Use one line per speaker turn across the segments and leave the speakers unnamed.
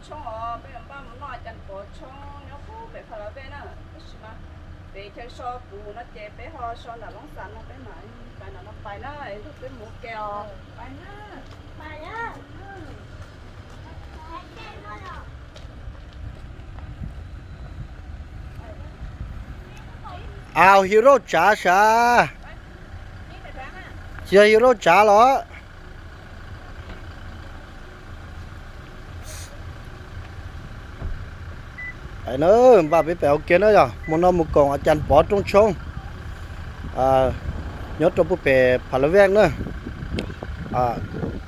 chung ở bây giờ ba muốn nói chân bỏ chung nhớ phú về phải là về nữa mà về chơi so bù nó chế bé ho so là lóng sắn nó bé này phải là nó phải nó ấy lúc cái mũ keo phải á
ao hero trả sa chưa hero trả đó ấy nữa bà biết bèo kia nữa rồi muốn nó một con ở chân bỏ trong sông nhớ trong búp bè phải là ven nữa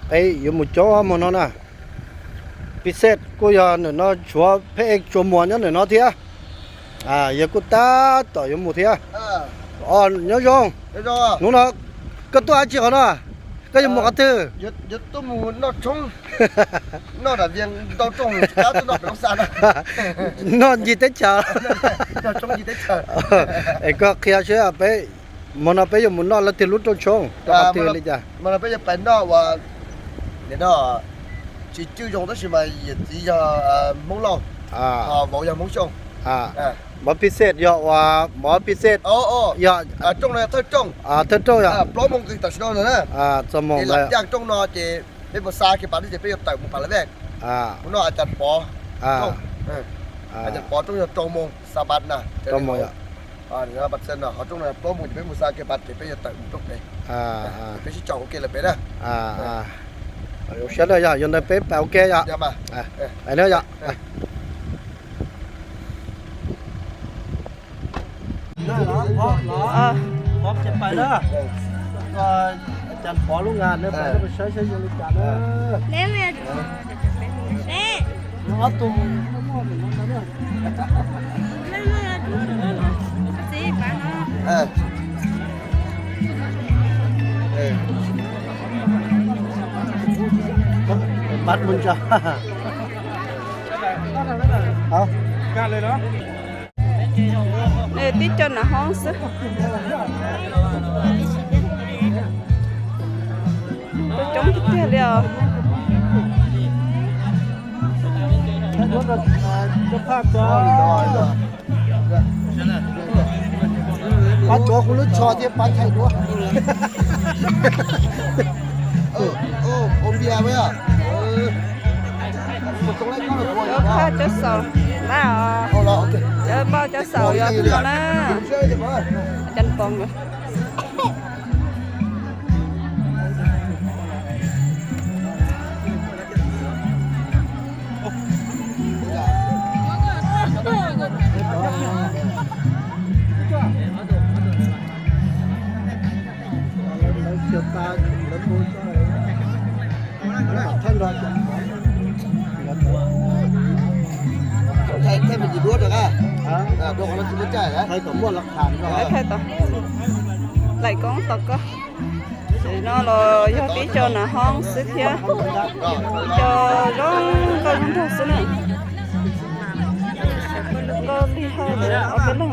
ấy有một chỗ mà nó nè bị xét cô giờ nó chúa phê chúa mùa nhá nó thế giờ cô ta tỏi有một thế nhớ không đúng rồi cái tôi ăn chịu nó cái một cái thứ
nhất tôi muốn nó trông nó là viên đau trông cá tôi nó sao
nó gì tới chờ
nó trông gì tới chờ
ấy có kia chứ à bé mà nó bây giờ muốn nó là tiền lúa trong trông đó tiền đi chả
mà bây giờ bệnh đó và để nó chỉ chưa dùng tới mà chỉ giờ món lon bộ giờ món trông
mónพิเศษเยอะว่าหมอพิเศษเยอะ
trong này thôi trong
เธอโจ้อะ
ปล้อมงกินตัดสินเลยนะ
สมอง
ห
เล
ลั
ย
งจากtrong nó chỉเป็นภาษาที่ปาที่จะไปต่อยมุกปาละแวกมันอาจารย์ปออาจารย์ปอต้องจะตรงมงสาบัดนะ
สมองอ่ะ
เนี่ยบัดเซนเขาตรงนั้นปล้อมงจะเป็นภาษาที่ปาที่ไปต่อยมุกตรงไหนไปชี้จ่อโอเคเลยไปนะ
เดี๋ยวเช็ดเลยจ้ะยันได้เป๊ะโอเคจ้ะ
อย่ามา
ไปเนื้อจ้ะพร้อมจะไปแล้วก็อาจารย์ขอลูกงานเนี่ยไปใช้ยูนิจาร์นะ
แม่
เอาตุ้ม
สิป้าเนาะ
บัดมุนจ้ะเอาการเลยเนาะ
nè tí chân là hoang sức tôi chống thích kia liền
bắt chó cũng lướt cho thì bắt chạy đua
ôm bia với à
đó cho sầu má cho bao cho sầu cho con á chân con rồi
thay mình chỉ đuốt được à đâu có nó chỉ chạy đấy
thay tổng mua lạc thản rồi
thay tổng lại con tật có thì nó là do tí cho là hoang sức kia cho nó con thật sự này con đi hơi để ở bên đó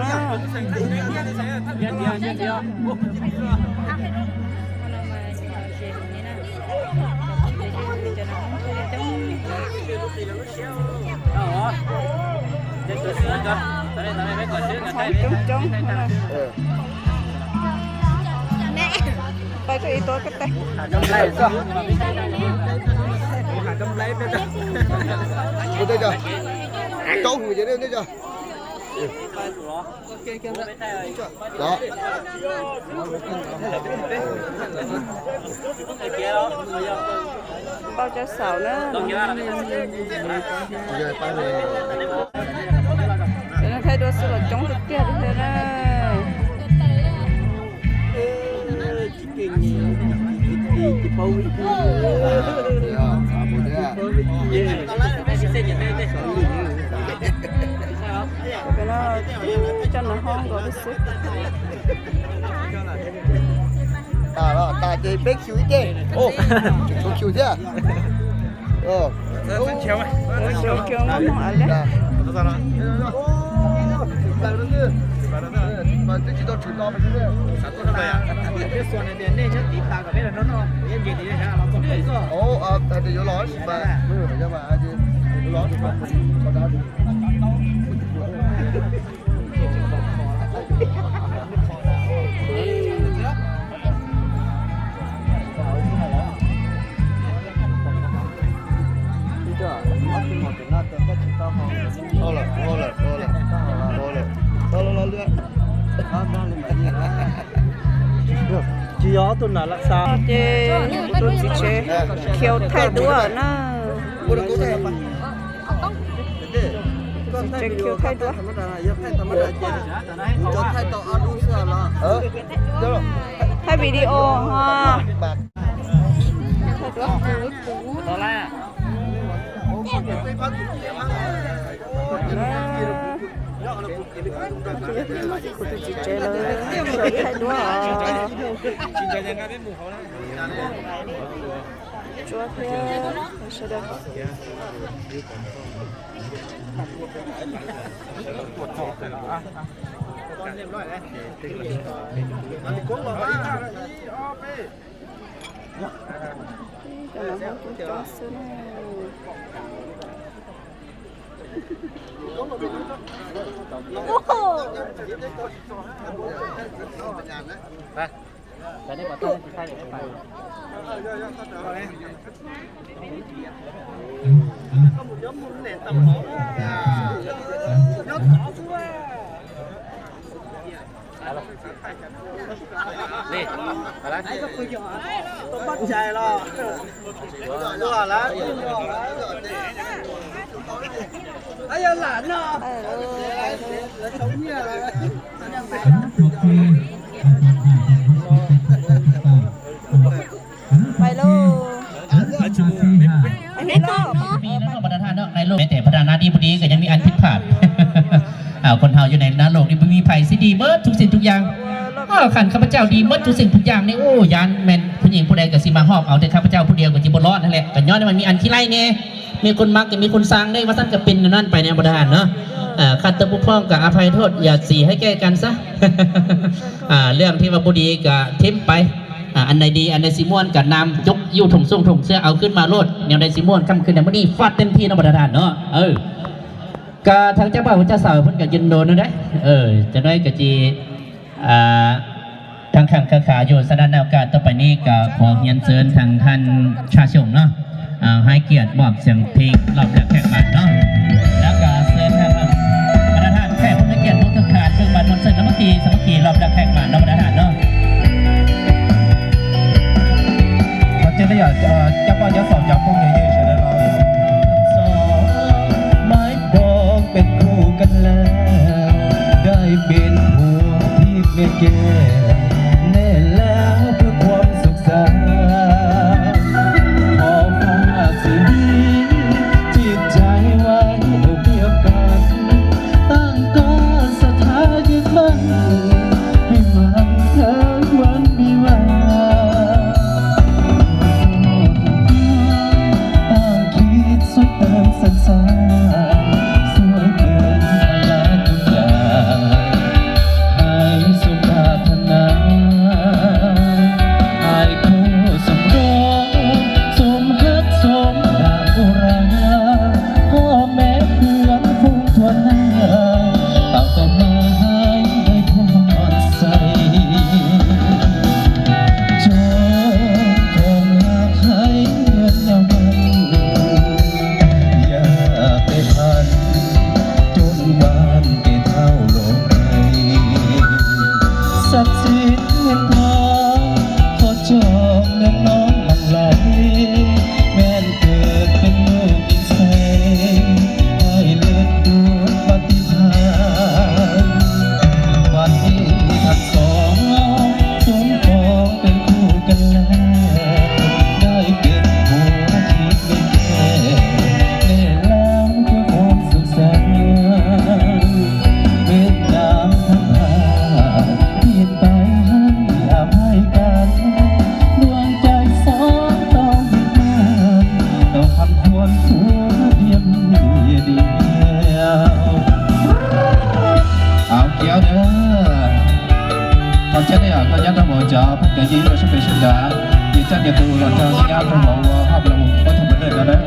trống tay cái tôi cái tay
trong lấy sao trong lấy bên đó đây chưa câu người dưới đây chưa đó
bao cho sầu nữa để nó thấy đôi sự là chống thực kia đi thế này cái nó chân nó hoang rồi sức
đó ta chơi bếch xíu chứ ô không xíu chứ
chiều nó mỏi đấy
mà tôi chỉ tôi chửi nó mà chứ
cái xuân này đến đây chắc tí phá cả biết là nó em gì thì nó còn biết cơ
để vô nói mà nhưng mà chứ
chỉ có tuần nào là sao
chế tôi chỉ chế khiêu thay đũa nó chế khiêu thay đũa thay video ha thay đũa
đó là
chỉ chế là thay đũa chúa thế sẽ được
cái này bảo tôi khai để phải có một nhóm muốn nền tầm hổ đi, phải đấy. Tôi bắt chạy lo, lo lá, ai giờ lạnh nó, là sống như là
ไปลูก
มีแล้วก็ประธานเนาะในโลกแต่ประธานาธิบดีก็ยังมีอันผิดพลาด คนเฮาอยู่ในโลกนี้ไม่มีไผสิดีเบิดทุกสิ่งทุกอย่างขันข้าพเจ้าดีเบิดทุกสิ่งทุกอย่างนี่โอ้ยานแม่นผู้หญิงผู้ใดก็สิมาหอบเอาแต่ข้าพเจ้าผู้เดียวก็สิบ่รอดนั่นแหละก็ย้อนมันมีอันขี้ไล่ไงมีคนมักก็มีคนสร้างได้ว่าซั่นก็เป็นนั่นไปในประธานเนาะขัดตะบุพ้องกับอภัยโทษอย่าสีให้แก้กันซะ เรื่องที่ว่าบ่ดีก็ทิ้งไปอันใดดีอันใดสิม่วนกับนำยกยิ้วถุงส่งถุงเสื้อเอาขึ้นมาโลดแนวใดสิม่วนค่ำคืนในมื้อนี้ฟาดเต็มที่นะประธานเนาะกะทางเจ้าบ่าวเจ้าสาวเพิ่นก็ยินโดนนะได้จะได้กะจีทางข้างขาอยู่สถานโอกาสต่อไปนี้ก็ขอเรียนเชิญทางท่านชาชงเนาะให้เกียรติมอบเสียงเพลงรอบแรกแขกบ้านเนาะแล้วก็เชิญทางประธานแขกผู้มีเกียรติทุกท่านเพิ่งมาบนเชิญสามัคคีรอบแรกแขกบ้านเนาะประธานเนาะ
这里啊，要不要上交工业也是来了。
ไม้ดอกเป็นคู่กันแล้วได้เป็นผัวที่เมียแก่แน่แล้วเพื่อความสุขสันต์ขอฝากสิ่งนี้จิตใจไว้เดียวกันตั้งก็ศรัทธายึดมั่นให้มันทั้งวันมีวันสันสาสวยเกินพลาทุกอย่างให้สุขภาพนาให้คู่สมรสสมฮักสมรางอุราพ่อแม่เพื่อนฟุ้งทวนหน้าต่างก็มาให้พรใส่จงคงรักให้เงินยาวมันจนบานเกเท่าโลกไทยศักดิ์สิทธิ์เงินทองขอจองเนื้อน้องหลั่งไหลแม่นเกิดเป็นลูกอีแสงให้เลือดดวงปฏิภาณวันนี้ทั้งสองสมปองเป็นคู่กันแล้วได้เป็นผัวที่ไม่แก่แน่แล้วสุขสันต์เวียดนามทั้งหาที่ไปให้อภัยกันดวงใจสองต้องยึดมั่นต้องทำควรผัวเดียวเดียวเอาเกี่ยวเด้อตอนเช้าเนี่ยก็ยัดระบบจ่อพวกแกยิ้มเราช่วยเป็นช่วยด่ายิ่งจัดยิ่งดูเราจะยัดระบบว่าห้ามระบบก็ทำไปเรื่อยๆนะ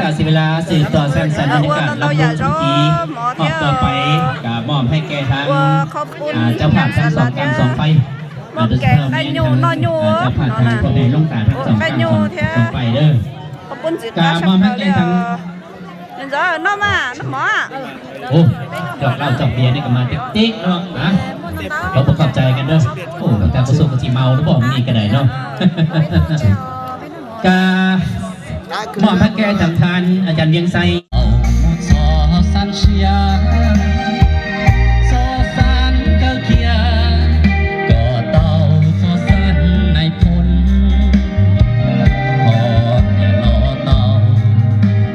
กาสิเวลาสืบต่อสั้นๆบรรยากาศลำวงสุขีออกต่อไปกับมอบให้แก่ทางเจ้าภาพทั้งสองการสองไปโดยเฉพาะในทางเจ้าภาพทางคนในลงตาทั้งสองการสองไปเด้อ
ขอบคุณจิตการมอบให้แก่ทางเดี๋ยวน้องมาน้องหมอ
โอ้ดอกเหล้าดอกเบียร์นี่ก็มาติ๊กๆเนาะนะเราประกอบใจกันเด้อโอ้แต่ประสบกับที่เมาหรือบอกมีกันไหนเนาะกามอบให้แก่ทางทานอาจารย์เวียงไซเอาซอสันเชียซอสันเกาเขียก็เต่าซอสันในพลพออย่ารอเต่า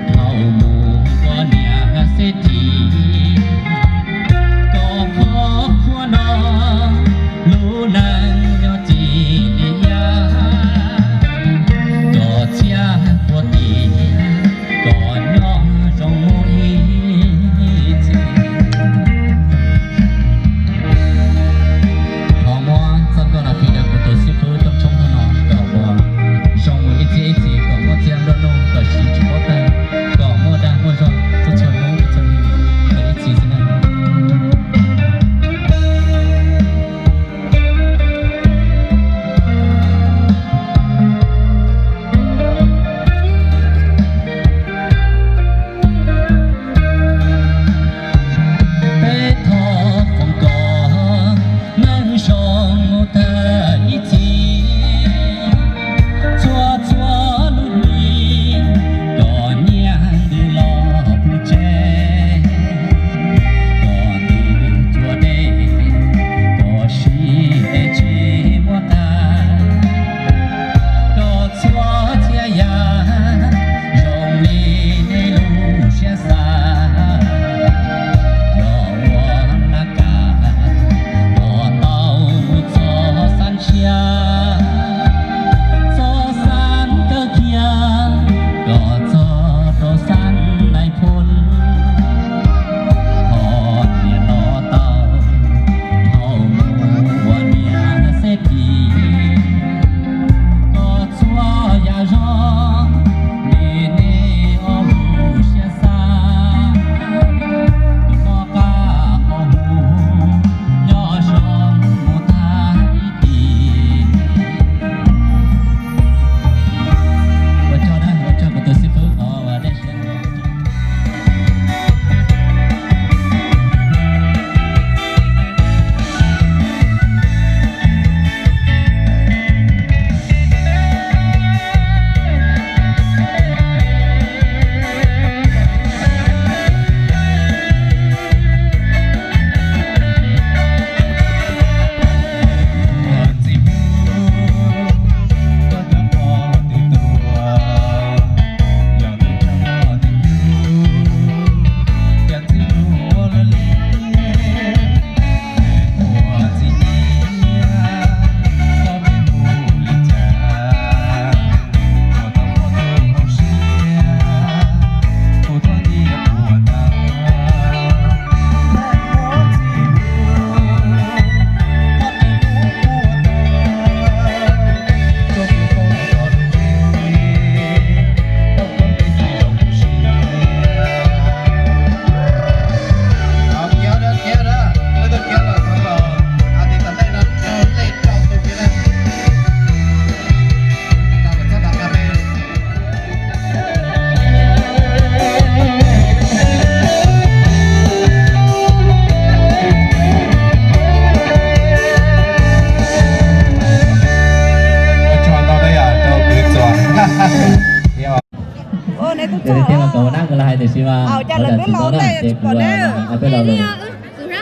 เท่าหมู่ก็เนี่ยเศรษฐีก็ขอขัวน้องรู้นางยอจีนิยาก็เชียปวดตีก่อนย่อจงมุยจีพอมัวสักก็นาทีเดียวก็ตัวสิบตัวต้องชงนอนก็มัวจงมุยจีก็มัวเจียมโดนก็ชีจิโมตันก็มัวด่ามัวจงจะชวนมุยจะก็อีจีสินะ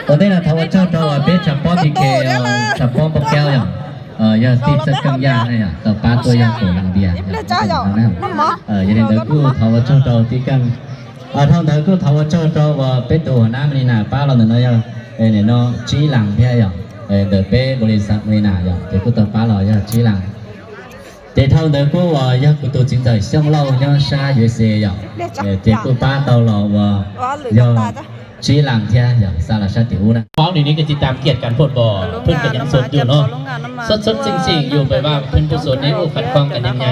Tôi là thầu cho biết chấm bó thì kề chấm bó bọc keo nhỉ giờ tít rất căng da này à tờ ba tôi yang cổ làm bia giờ nên tới cứ thầu cho tí căng thầu tới cứ thầu cho và biết đồ nam này nè ba lần nữa giờ này nó chỉ lằng bia nhỉ để bé bồi sản này nè giờ thì cứ tờ ba lần giờ chỉ lằng để thầu tới cứ giờ cứ tôi chính thời xong lâu nhá xa dưới xe giờ thì cứ ba tàu lò và giờ ชี้หลังเทียอย่างซาลาชาติวนะฟ้องนี้ก็ติดตามเกียรติการพูดบ่เพื่อนกันยังสดอยู่เนาะสดจริงๆอยู่ไปว่าเพื่อนผู้สดนี้โอ้ขัดข้องกันยังไง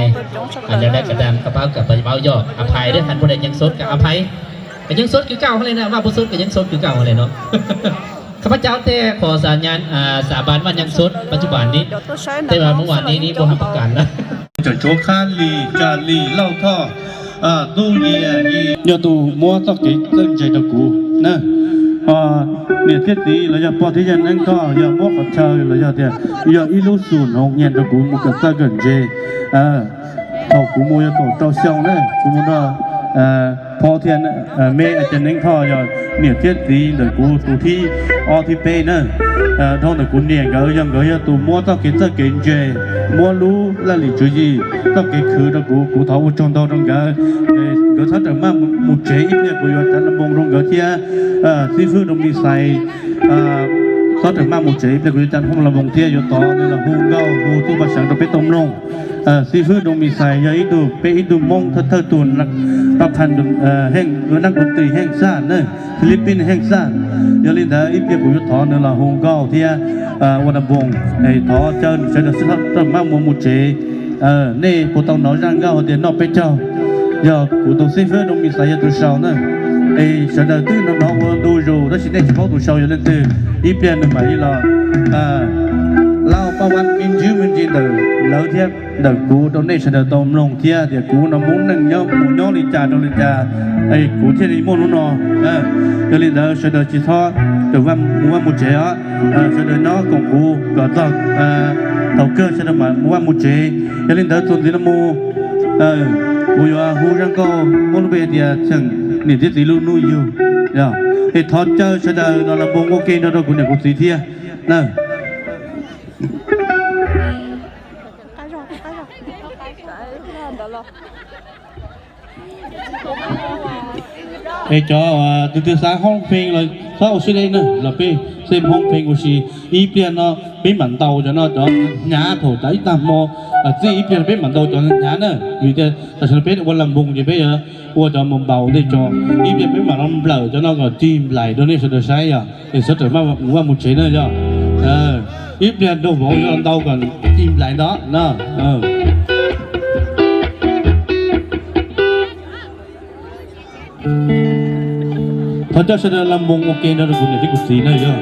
อาจจะได้กระดานกระเป๋ากับเบาหยอกอภัยด้วยท่านผู้ใดยังสดกับอภัยก็ยังสดคือเก่าเลยนะว่าผู้สดก็ยังสดคือเก่าเลยเนาะข้าพเจ้าแต่ขอสาญานสาบานว่ายังสดปัจจุบันนี้แต่ว่าเมื่อวานนี้บ่ทำประกันนะ
จะโจคานลีจาลีเล่าท่อตู้เยี่ยอย่าตู้มัวต้องกินตั้งใจตะกูนะเนี่ยเทียดีเราจะพอที่จะนั่งท่ออย่ามัวกับเชยเราจะเนี่ยอย่าอีลูสูนหงเย็นตะกูมุกตะกันเจพอกูมัวจะต่อเจ้าเซียวนะกูมัวพอเทียนเมย์อาจจะนั่งท่ออย่าเนี่ยเทียดีตะกูตู้ที่ออที่เป้นะท่อตะกูเนี่ยก็ยังก็อย่าตู้มัวต้องกินตะกินเจมัวรู้ละลิจุยต้องกินคือตะกูเท้าจงเท้าตรงกันก็ถ้าแต่มาหมุดเจอีเนี่ยกูอยากจะนำมงตรงก็เทียซีฟู้ดตรงนี้ใส่ถ้าแต่มาหมุดเจอีเนี่ยกูอยากจะห้องระวงเทียอยู่ต่อเนี่ยละหูเก้าหูตู้ภาษาต้องไปต้มลงซีฟู้ดตรงนี้ใส่ยาอีดูไปอีดูมงเธอตุนรับพันแห่งนักดนตรีแห่งชาติเนี่ยฟิลิปปินส์แห่งชาติยาลินดาอีเนี่ยกูอยากถอนเนี่ยละหูเก้าเทียวันบงไอ้ถอเจ้าเสด็จสักต้นมาหมุดเจนี่ผู้ต้องน้อยร่างเก้าเดี๋ยวนอกไปเจ้าgiờ cụ tổ sư phơi đông mi sai từ sau nữa, sau đó từ nó vừa đủ rồi, đó chính là chỉ có từ sau cho nên từ ít tiền được mà đi là lao bao quanh in chữ mình chỉ từ lỡ thiệt, từ cụ trong này sau đó tôm lồng thiệt thì cụ nó muốn nâng nhau đi trà trong đi trà, cụ thiệt đi mua nó cho nên đó sau đó chỉ thọ từ mua một chế á, sau đó nó còn cụ có tàu cơ sau đó mà mua một chế, cho nên đó tuần thì nó mua bây giờ hú răng co môn về thì chẳng niệm thiết lý luôn nuôi nhiều, rồi thì thoát chơi sẽ đời nó là bông ok nó đâu cũng được một tí thia, nè. Ê cho từ sángห้องเพลงเลยถ้าเอาชื่อเล่นนะเราไปเซ็มห้องเพลงกูชีอีเปลี่ยนเนาะเป็นเหมือนเตาจะเนาะจะหญ้าโถใจตามมอจีอีเปลี่ยนเป็นเหมือนเตาจะหญ้าเนาะอยู่แต่ฉันเป็นวันลำบุงจะไปว่าจะมันเบาได้จออีเปลี่ยนเป็นเหมือนลำเปล่าจะเนาะก็จีมไหลโดนนี่สุดใช้อ่ะเห็นสุดมาว่ามุดเฉยเนาะจ้ะอีเปลี่ยนโดนบอกจะเตากันจีมไหลเนาะเนาะพระเจ้าเสด็จลำวงโอเคนะทุกคนที่กุศลนะย่อ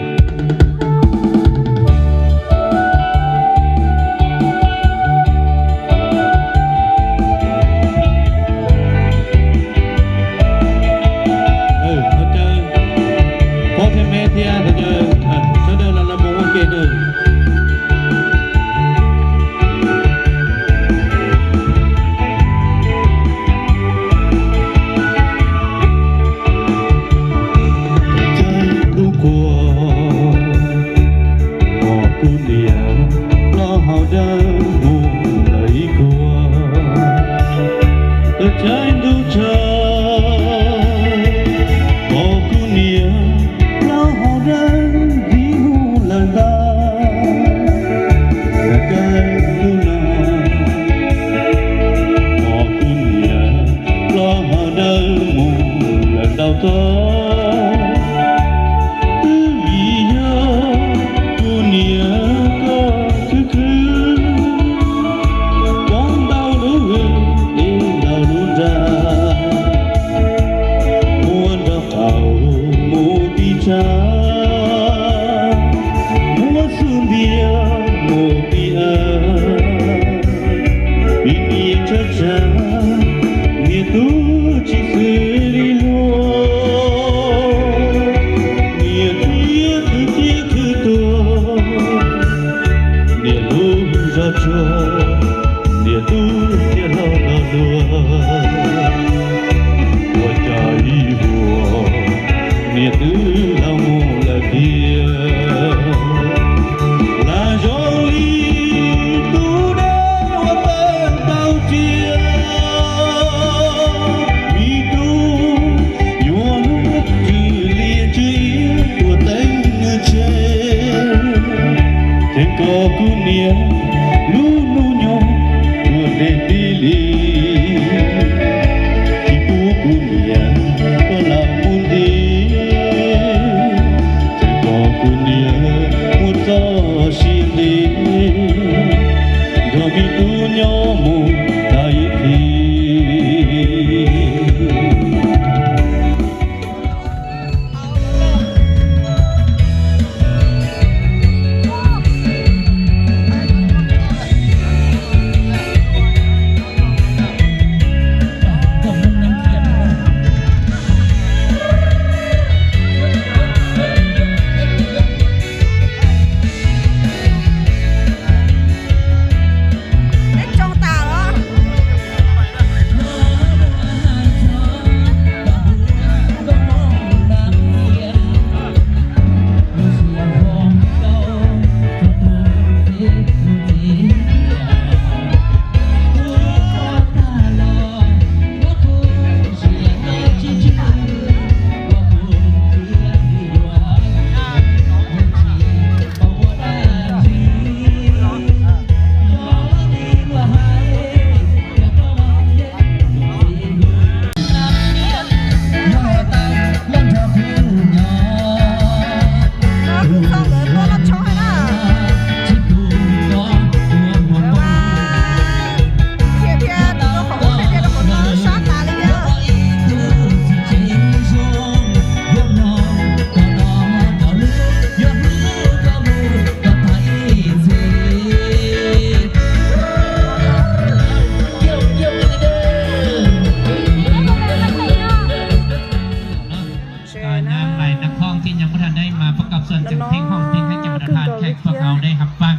เขาได้รับฟัง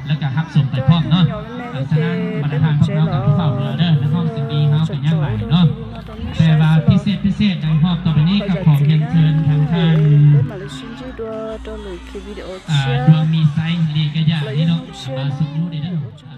แล้วก็รับส่งไปพร้อมเนาะฉะนั้นบรรดาทานพวกเรากับเฝ้าเรือเด้อในห้องสิ่งดีเฮาเป็นยังไงเนาะแต่ว่าพิเศษในห้องต่อไปนี้กับของเรียนเชิญทางท่านดวงมีไซลีกะยะนี่เนาะมาสุดยูได้เด้อ